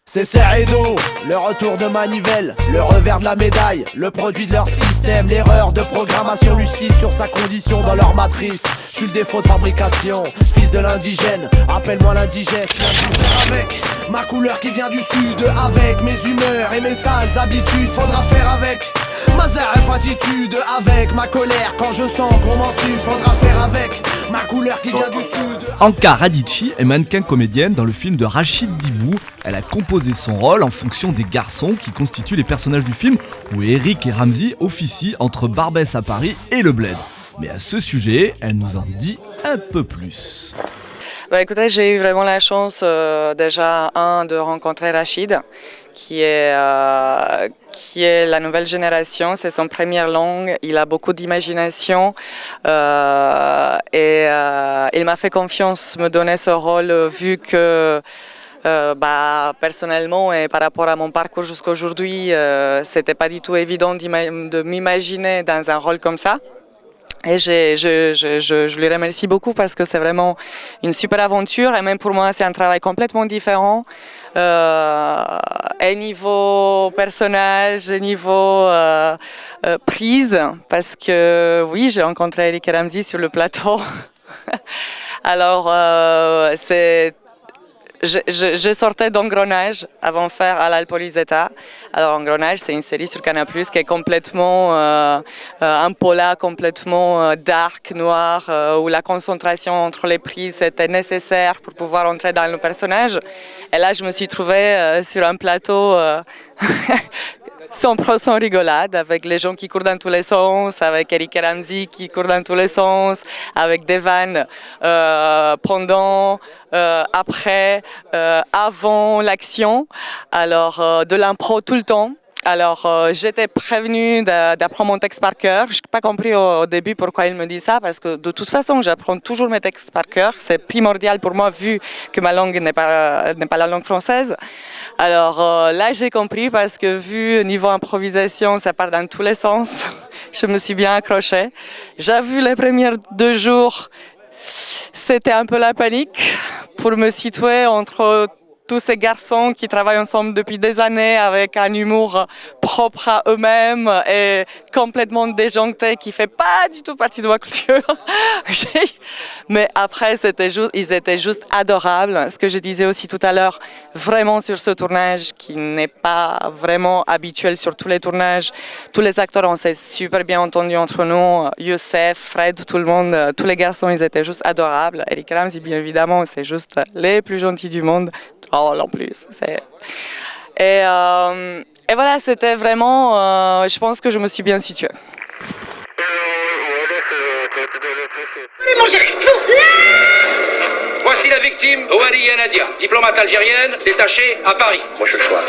C'est Ceredo, le retour de Manivelle, le revers de la médaille, le produit de leur système, l'erreur de programmation lucide sur sa condition dans leur matrice. Je suis le défaut de fabrication, fils de l'indigène, appelle-moi l'indigeste. Avec ma couleur qui vient du sud, avec mes humeurs et mes sales habitudes, faudra faire avec ma zaref attitude, avec ma colère quand je sens qu'on m'entube, faudra faire avec ma couleur qui vient du sud. Anka Radici est mannequin comédienne dans le film de Rachid Dibou. Elle a composé son rôle en fonction des garçons qui constituent les personnages du film, où Eric et Ramzy officient entre Barbès à Paris et le Bled. Mais à ce sujet, elle nous en dit un peu plus. Écoutez, j'ai eu vraiment la chance déjà de rencontrer Rachid, qui est la nouvelle génération, c'est son première langue, il a beaucoup d'imagination et il m'a fait confiance, me donner ce rôle vu que personnellement et par rapport à mon parcours jusqu'à aujourd'hui, c'était pas du tout évident de m'imaginer dans un rôle comme ça. Et je lui remercie beaucoup parce que c'est vraiment une super aventure et même pour moi c'est un travail complètement différent et niveau personnage, niveau prise, parce que oui, j'ai rencontré Eric et Ramzy sur le plateau. Alors je sortais d'Engrenage avant de faire Halal Police d'État. Alors Engrenage, c'est une série sur Canal+, qui est complètement un polar complètement dark, noir, où la concentration entre les prises était nécessaire pour pouvoir entrer dans le personnage. Et là, je me suis trouvée sur un plateau 100% rigolade, avec les gens qui courent dans tous les sens, avec Eric et Ramzy qui courent dans tous les sens, avec des vannes pendant, après, avant l'action, alors de l'impro tout le temps. Alors j'étais prévenue d'apprendre mon texte par cœur. Je n'ai pas compris au début pourquoi il me dit ça, parce que de toute façon j'apprends toujours mes textes par cœur. C'est primordial pour moi vu que ma langue n'est pas la langue française. Alors là j'ai compris, parce que vu niveau improvisation ça part dans tous les sens. Je me suis bien accrochée. J'ai vu les premiers 2 jours, c'était un peu la panique pour me situer entre tous ces garçons qui travaillent ensemble depuis des années avec un humour propre à eux-mêmes et complètement déjanté qui fait pas du tout partie de ma culture. Mais après, ils étaient juste adorables. Ce que je disais aussi tout à l'heure, vraiment sur ce tournage qui n'est pas vraiment habituel sur tous les tournages. Tous les acteurs, on s'est super bien entendus entre nous. Youssef, Fred, tout le monde, tous les garçons, ils étaient juste adorables. Eric Ramzy, bien évidemment, c'est juste les plus gentils du monde. Oh, en plus. Et voilà, c'était vraiment... je pense que je me suis bien située. Allez, mon chéri, voici la victime, Ouali Nadia, diplomate algérienne, détachée à Paris. Moi, je le choix.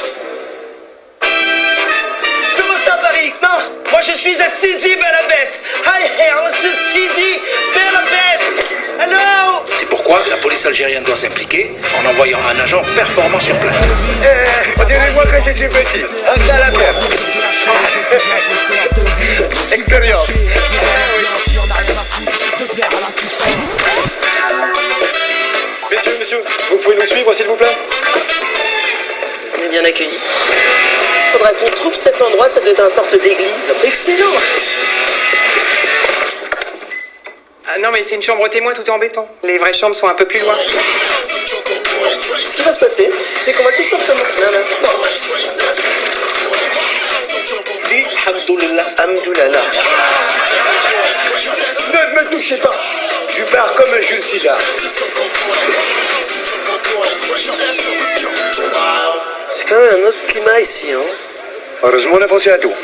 Comment ça, Paris? Non, moi je suis à Sidi Belabès. Hi, here, Sidi Belabès. Hello. C'est pourquoi la police algérienne doit s'impliquer en envoyant un agent performant sur place. On dirait moi quand j'étais petit. Un à la mer. Expérience. Messieurs, vous pouvez nous suivre s'il vous plaît? On est bien accueillis. Faudra qu'on trouve cet endroit, ça doit être une sorte d'église. Excellent. Ah non, mais c'est une chambre témoin, tout est en béton. Les vraies chambres sont un peu plus loin. Ce qui va se passer, c'est qu'on va tous sortir maintenant. Dis Hamdoulillah, Hamdoulillah. Ne me touchez pas. Je pars comme un Jules César. C'est quand même un autre climat ici, hein. Heureusement, on a pensé à tout.